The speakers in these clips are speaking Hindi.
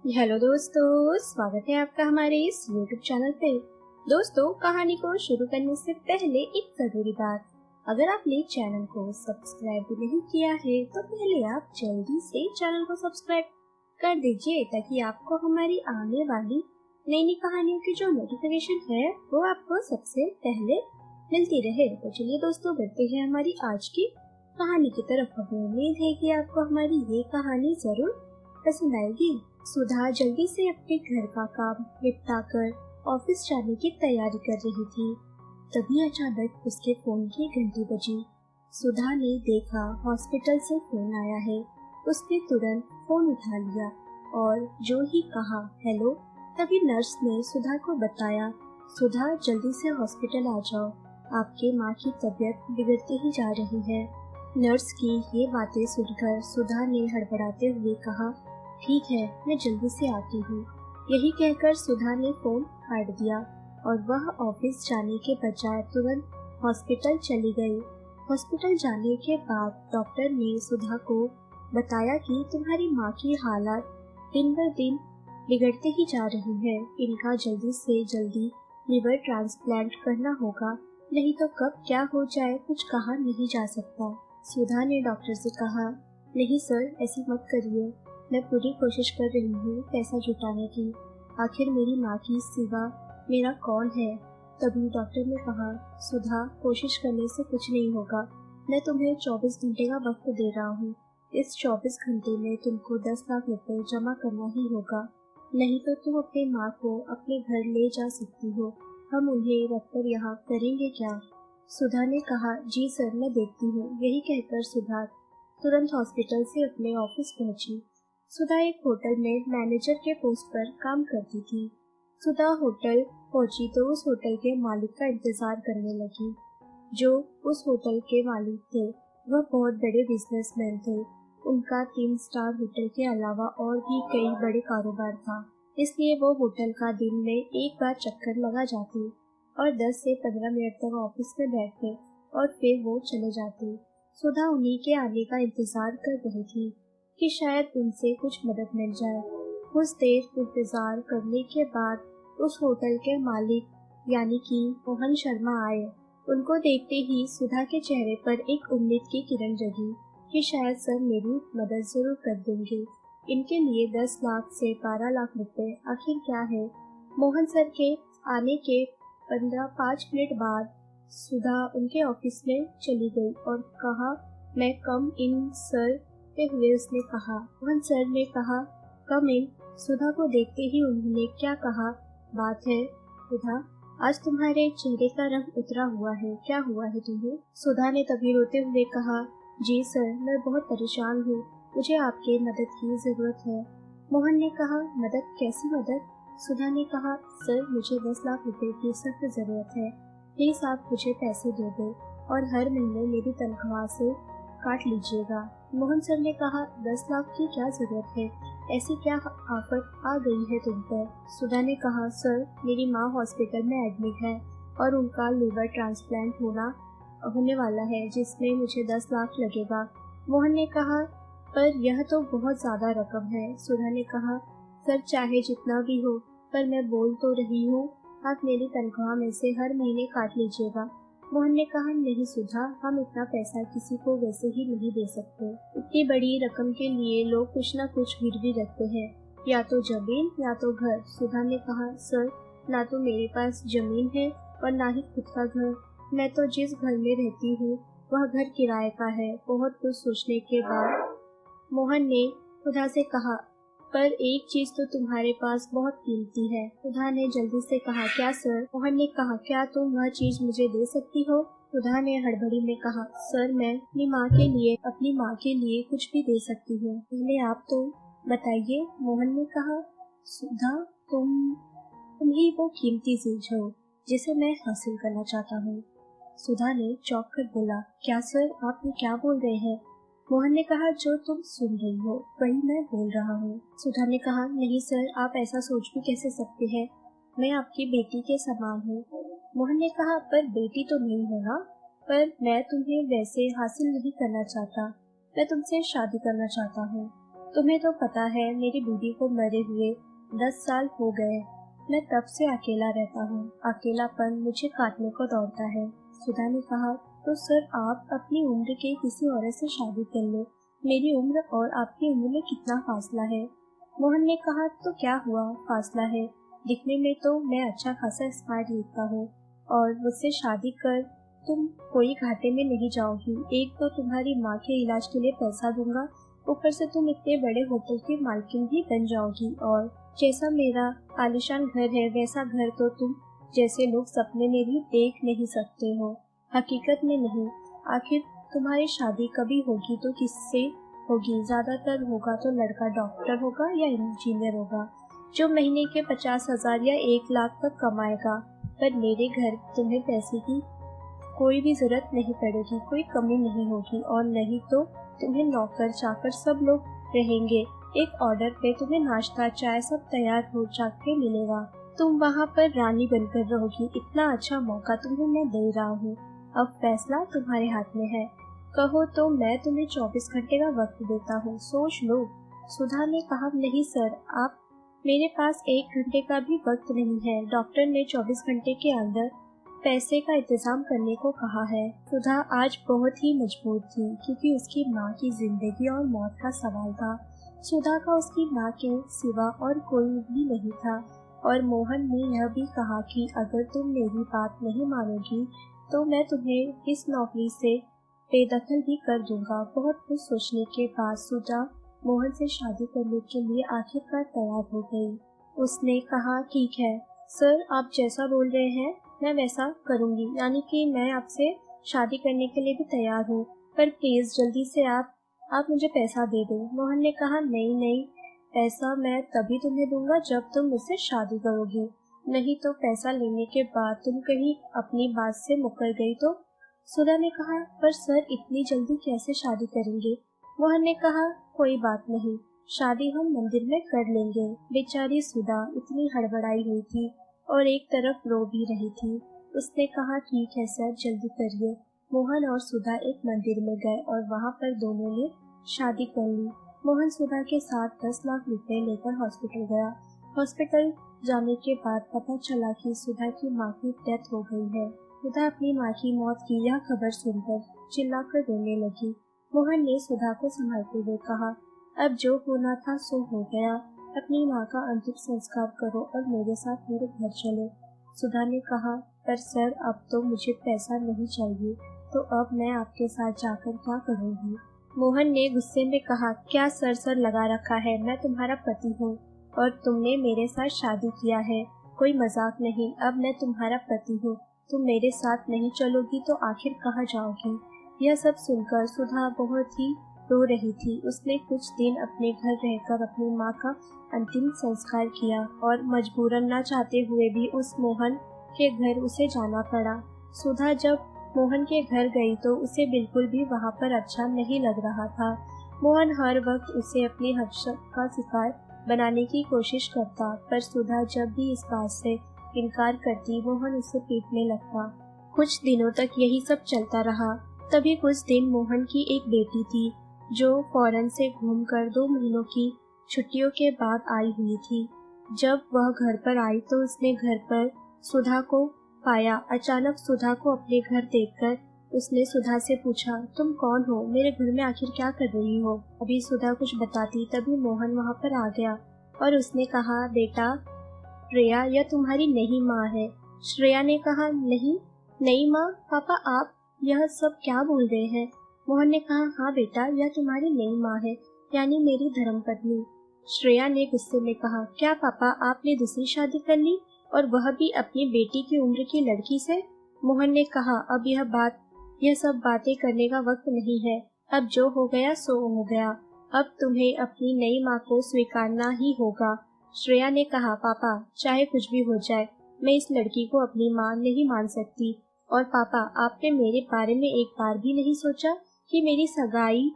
हेलो दोस्तों, स्वागत है आपका हमारे इस YouTube चैनल पे। दोस्तों, कहानी को शुरू करने से पहले एक जरूरी बात, अगर आपने चैनल को सब्सक्राइब भी नहीं किया है तो पहले आप जल्दी से चैनल को सब्सक्राइब कर दीजिए ताकि आपको हमारी आने वाली नई नई कहानियों की जो नोटिफिकेशन है वो आपको सबसे पहले मिलती रहे। तो चलिए दोस्तों, बढ़ते हैं हमारी आज की कहानी की तरफ। हमें उम्मीद है कि आपको हमारी ये कहानी जरूर पसंद आएगी। सुधा जल्दी से अपने घर का काम निपटाकर ऑफिस जाने की तैयारी कर रही थी। तभी अचानक उसके फोन की घंटी बजी। सुधा ने देखा हॉस्पिटल से फोन आया है। उसने तुरंत फोन उठा लिया और जो ही कहा हेलो, तभी नर्स ने सुधा को बताया, सुधा जल्दी से हॉस्पिटल आ जाओ, आपके माँ की तबीयत बिगड़ती ही जा रही है। नर्स की ये बातें सुनकर सुधा ने हड़बड़ाते हुए कहा, ठीक है, मैं जल्दी से आती हूँ। यही कहकर सुधा ने फोन काट दिया और वह ऑफिस जाने के बजाय तुरंत हॉस्पिटल चली गई। हॉस्पिटल जाने के बाद डॉक्टर ने सुधा को बताया कि तुम्हारी माँ की हालत दिन ब दिन बिगड़ते ही जा रही है। इनका जल्दी से जल्दी लिवर ट्रांसप्लांट करना होगा, नहीं तो कब क्या हो जाए कुछ कहा नहीं जा सकता। सुधा ने डॉक्टर से कहा, नहीं सर, ऐसी मत करिए, मैं पूरी कोशिश कर रही हूँ पैसा जुटाने की। आखिर मेरी माँ की सिवा मेरा कौन है। तभी डॉक्टर ने कहा, सुधा, कोशिश करने से कुछ नहीं होगा, मैं तुम्हें 24 घंटे का वक्त दे रहा हूँ। इस 24 घंटे में तुमको 10 लाख रुपए जमा करना ही होगा, नहीं तो तुम अपनी माँ को अपने घर ले जा सकती हो। हम उन्हें रखकर यहाँ करेंगे क्या। सुधा ने कहा, जी सर, मैं देखती हूँ। यही कहकर सुधा तुरंत हॉस्पिटल से अपने ऑफिस पहुंची। सुधा एक होटल में मैनेजर के पोस्ट पर काम करती थी। सुधा होटल पहुंची तो उस होटल के मालिक का इंतजार करने लगी। जो उस होटल के मालिक थे वह बहुत बड़े बिजनेसमैन थे। उनका 3 स्टार होटल के अलावा और भी कई बड़े कारोबार था, इसलिए वो होटल का दिन में एक बार चक्कर लगा जाते और 10 से 15 मिनट तक ऑफिस में बैठते और फिर वो चले जाते। सुधा उन्हीं के आने का इंतजार कर रही थी कि शायद उनसे कुछ मदद मिल जाए। कुछ देर इंतजार करने के बाद उस होटल के मालिक यानी कि मोहन शर्मा आए। उनको देखते ही सुधा के चेहरे पर एक उम्मीद की किरण जगी कि शायद सर मेरी मदद जरूर कर देंगे। इनके लिए 10 लाख से 12 लाख रुपए आखिर क्या है। मोहन सर के आने के 15-5 मिनट बाद सुधा उनके ऑफिस में चली गई और कहा, मैं कम इन सर हुए उसने कहा। मोहन सर ने कहा, कम इन। सुधा को देखते ही उन्होंने क्या कहा, बात है सुधा, आज तुम्हारे चेहरे का रंग उतरा हुआ है, क्या हुआ है तुम्हें। सुधा ने तभी रोते हुए कहा, जी सर, मैं बहुत परेशान हूँ, मुझे आपके मदद की जरूरत है। मोहन ने कहा, मदद, कैसी मदद। सुधा ने कहा, सर मुझे 10 लाख रुपए की सख्त जरूरत है, प्लीज आप मुझे पैसे दे दो और हर महीने मेरी तनख्वाह से काट लीजिएगा। मोहन सर ने कहा, 10 लाख की क्या जरूरत है, ऐसी क्या आफत आ गई है तुम पर। सुधा ने कहा, सर मेरी माँ हॉस्पिटल में एडमिट है और उनका लिवर ट्रांसप्लांट होने वाला है, जिसमें मुझे 10 लाख लगेगा। मोहन ने कहा, पर यह तो बहुत ज्यादा रकम है। सुधा ने कहा, सर चाहे जितना भी हो, पर मैं बोल तो रही हूँ, आप मेरी तनख्वाह में से हर महीने काट लीजिएगा। मोहन ने कहा, नहीं सुधा, हम इतना पैसा किसी को वैसे ही नहीं दे सकते। इतनी बड़ी रकम के लिए लोग कुछ न कुछ गिरवी रखते हैं, या तो जमीन या तो घर। सुधा ने कहा, सर ना तो मेरे पास जमीन है और ना ही खुद का घर, मैं तो जिस घर में रहती हूँ वह घर किराए का है। बहुत कुछ सोचने के बाद मोहन ने सुधा से कहा, पर एक चीज तो तुम्हारे पास बहुत कीमती है। सुधा ने जल्दी से कहा, क्या सर। मोहन ने कहा, क्या तुम वह चीज मुझे दे सकती हो। सुधा ने हड़बड़ी में कहा, सर मैं अपनी माँ के लिए कुछ भी दे सकती हूँ, पहले आप तो बताइए। मोहन ने कहा, सुधा तुम ही वो कीमती चीज हो जिसे मैं हासिल करना चाहता हूँ। सुधा ने चौंक कर बोला, क्या सर, आप ये क्या बोल रहे हैं। मोहन ने कहा, जो तुम सुन रही हो वही मैं बोल रहा हूँ। सुधा ने कहा, नहीं सर, आप ऐसा सोच भी कैसे सकते हैं, मैं आपकी बेटी के समान हूँ। मोहन ने कहा, पर बेटी तो नहीं हो ना, पर मैं तुम्हें वैसे हासिल नहीं करना चाहता, मैं तुमसे शादी करना चाहता हूँ। तुम्हें तो पता है मेरी दीदी को मरे हुए 10 साल हो गए। मैं तब से अकेला रहता हूँ। अकेलापन मुझे काटने को दौड़ता है। सुधा ने कहा, तो सर आप अपनी उम्र के किसी औरत से शादी कर लो। मेरी उम्र और आपकी उम्र में कितना फासला है। मोहन ने कहा, तो क्या हुआ, फासला है। दिखने में तो मैं अच्छा खासा स्मार्ट दिखता हूँ और मुझसे शादी कर तुम कोई घाटे में नहीं जाओगी। एक तो तुम्हारी माँ के इलाज के लिए पैसा दूंगा, ऊपर से तुम इतने बड़े होटल की मालकिन भी बन जाओगी। और जैसा मेरा आलीशान घर है वैसा घर तो तुम जैसे लोग सपने में भी देख नहीं सकते हो, हकीकत में नहीं। आखिर तुम्हारी शादी कभी होगी तो किससे होगी? ज्यादातर होगा तो लड़का डॉक्टर होगा या इंजीनियर होगा, जो महीने के 50,000 या 1 लाख तक कमाएगा। पर मेरे घर तुम्हें पैसे की कोई भी जरूरत नहीं पड़ेगी, कोई कमी नहीं होगी, और नहीं तो तुम्हें नौकर चाकर सब लोग रहेंगे। एक ऑर्डर पे तुम्हें नाश्ता चाय सब तैयार हो जाके मिलेगा। तुम वहाँ पर रानी बनकर रहोगी। इतना अच्छा मौका तुम्हें मैं दे रहा हूँ। अब फैसला तुम्हारे हाथ में है। कहो तो मैं तुम्हें 24 घंटे का वक्त देता हूँ, सोच लो। सुधा ने कहा, नहीं सर, आप मेरे पास 1 घंटे का भी वक्त नहीं है। डॉक्टर ने 24 घंटे के अंदर पैसे का इंतजाम करने को कहा है। सुधा आज बहुत ही मजबूर थी क्योंकि उसकी माँ की जिंदगी और मौत का सवाल था। सुधा का उसकी माँ के सिवा और कोई भी नहीं था। और मोहन ने यह भी कहा कि अगर तुम मेरी बात नहीं मानोगी तो मैं तुम्हें इस नौकरी से बेदखल भी कर दूंगा। बहुत कुछ सोचने के बाद सुधा मोहन से शादी करने के लिए आखिरकार तैयार हो गई। उसने कहा, ठीक है सर, आप जैसा बोल रहे हैं मैं वैसा करूंगी, यानी कि मैं आपसे शादी करने के लिए भी तैयार हूँ, पर प्लीज जल्दी से आप मुझे पैसा दे दो। मोहन ने कहा, नहीं नहीं, पैसा मैं तभी तुम्हें दूंगा जब तुम मुझसे शादी करोगी, नहीं तो पैसा लेने के बाद तुम कहीं अपनी बात से मुकर गई तो। सुधा ने कहा, पर सर इतनी जल्दी कैसे शादी करेंगे। मोहन ने कहा, कोई बात नहीं, शादी हम मंदिर में कर लेंगे। बेचारी सुधा इतनी हड़बड़ाई हुई थी और एक तरफ रो भी रही थी। उसने कहा, ठीक है सर, जल्दी करिए। मोहन और सुधा एक मंदिर में गए और वहाँ पर दोनों ने शादी कर ली। मोहन सुधा के साथ 10 लाख रुपए लेकर हॉस्पिटल गया। हॉस्पिटल जाने के बाद पता चला कि सुधा की माँ की डेथ हो गई है। सुधा अपनी माँ की मौत की यह खबर सुनकर चिल्लाकर रोने लगी। मोहन ने सुधा को संभालते हुए कहा, अब जो होना था सो हो गया। अपनी माँ का अंतिम संस्कार करो और मेरे साथ मेरे घर चलो। सुधा ने कहा, पर सर अब तो मुझे पैसा नहीं चाहिए, तो अब मैं आपके साथ जाकर क्या करूँगी। मोहन ने गुस्से में कहा, क्या सर सर लगा रखा है, मैं तुम्हारा पति हूँ और तुमने मेरे साथ शादी किया है, कोई मजाक नहीं। अब मैं तुम्हारा पति हूँ, तुम मेरे साथ नहीं चलोगी तो आखिर कहाँ जाओगी। यह सब सुनकर सुधा बहुत ही रो रही थी। उसने कुछ दिन अपने घर रहकर अपनी माँ का अंतिम संस्कार किया और मजबूरन न चाहते हुए भी उस मोहन के घर उसे जाना पड़ा। सुधा जब मोहन के घर गई तो उसे बिल्कुल भी वहाँ पर अच्छा नहीं लग रहा था। मोहन हर वक्त उसे अपनी हर्षद का शिकार बनाने की कोशिश करता, पर सुधा जब भी इस बात से इनकार करती मोहन उसे पीटने लगता। कुछ दिनों तक यही सब चलता रहा। तभी कुछ दिन मोहन की एक बेटी थी जो फॉरेन से घूमकर 2 महीनों की छुट्टियों के बाद आई हुई थी। जब वह घर पर आई तो उसने घर पर सुधा को पाया। अचानक सुधा को अपने घर देखकर उसने सुधा से पूछा, तुम कौन हो, मेरे घर में आखिर क्या कर रही हो। अभी सुधा कुछ बताती तभी मोहन वहाँ पर आ गया और उसने कहा, बेटा श्रेया यह तुम्हारी नई माँ है। श्रेया ने कहा, नहीं नई माँ, पापा आप यह सब क्या बोल रहे हैं। मोहन ने कहा, हाँ बेटा, यह तुम्हारी नई माँ है, यानी मेरी धर्मपत्नी। श्रेया ने गुस्से में कहा, क्या पापा आपने दूसरी शादी कर ली और वह भी अपनी बेटी की उम्र की लड़की से। मोहन ने कहा, अब यह सब बातें करने का वक्त नहीं है। अब जो हो गया सो हो गया। अब तुम्हें अपनी नई माँ को स्वीकारना ही होगा। श्रेया ने कहा, पापा चाहे कुछ भी हो जाए मैं इस लड़की को अपनी माँ नहीं मान सकती। और पापा आपने मेरे बारे में एक बार भी नहीं सोचा कि मेरी सगाई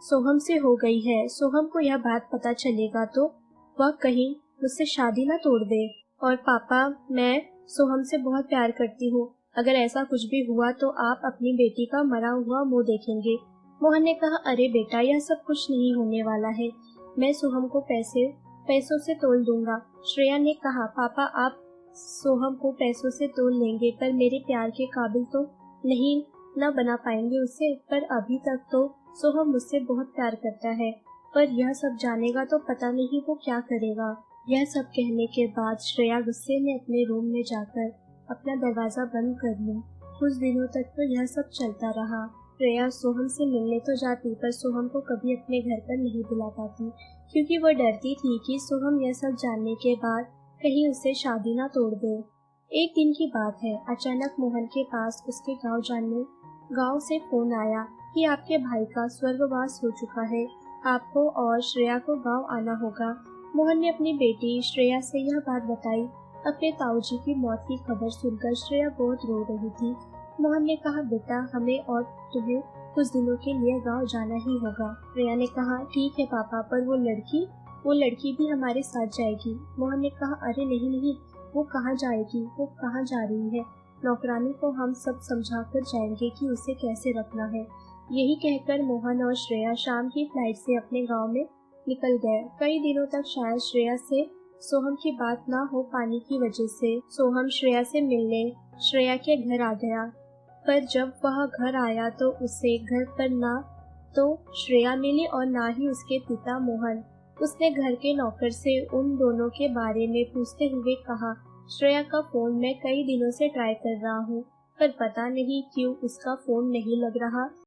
सोहम से हो गई है। सोहम को यह बात पता चलेगा तो वह कहीं मुझसे शादी न तोड़ दे। और पापा मैं सोहम से बहुत प्यार करती हूँ, अगर ऐसा कुछ भी हुआ तो आप अपनी बेटी का मरा हुआ मुंह देखेंगे। मोहन ने कहा, अरे बेटा यह सब कुछ नहीं होने वाला है, मैं सोहम को पैसों से तोल दूंगा। श्रेया ने कहा, पापा आप सोहम को पैसों से तोल लेंगे पर मेरे प्यार के काबिल तो नहीं न बना पाएंगे उसे। पर अभी तक तो सोहम मुझसे बहुत प्यार करता है, पर यह सब जानेगा तो पता नहीं वो क्या करेगा। यह सब कहने के बाद श्रेया गुस्से में अपने रूम में जाकर अपना दरवाजा बंद कर ली। कुछ दिनों तक तो यह सब चलता रहा। श्रेया सोहम से मिलने तो जाती पर सोहम को कभी अपने घर पर नहीं बुला पाती, क्योंकि वो डरती थी कि सोहम यह सब जानने के बाद कहीं उससे शादी ना तोड़ दे। एक दिन की बात है, अचानक मोहन के पास उसके गांव से फोन आया कि आपके भाई का स्वर्गवास हो चुका है, आपको और श्रेया को गांव आना होगा। मोहन ने अपनी बेटी श्रेया से यह बात बताई। अपने ताऊजी की मौत की खबर सुनकर श्रेया बहुत रो रही थी। मोहन ने कहा, बेटा हमें और तुम्हें कुछ दिनों के लिए गांव जाना ही होगा। श्रेया ने कहा, ठीक है पापा, पर वो लड़की भी हमारे साथ जाएगी। मोहन ने कहा, अरे नहीं, वो कहाँ जाएगी, वो कहाँ जा रही है। नौकरानी को हम सब समझा कर जाएंगे कि उसे कैसे रखना है। यही कहकर मोहन और श्रेया शाम की फ्लाइट से अपने गाँव में निकल गए। कई दिनों तक शायद श्रेया से सोहम की बात ना हो पाने की वजह से सोहम श्रेया से मिलने श्रेया के घर आ गया। पर जब वह घर आया तो उसे घर पर ना तो श्रेया मिली और ना ही उसके पिता मोहन। उसने घर के नौकर से उन दोनों के बारे में पूछते हुए कहा, श्रेया का फोन मैं कई दिनों से ट्राई कर रहा हूँ, पर पता नहीं क्यों उसका फोन नहीं लग रहा।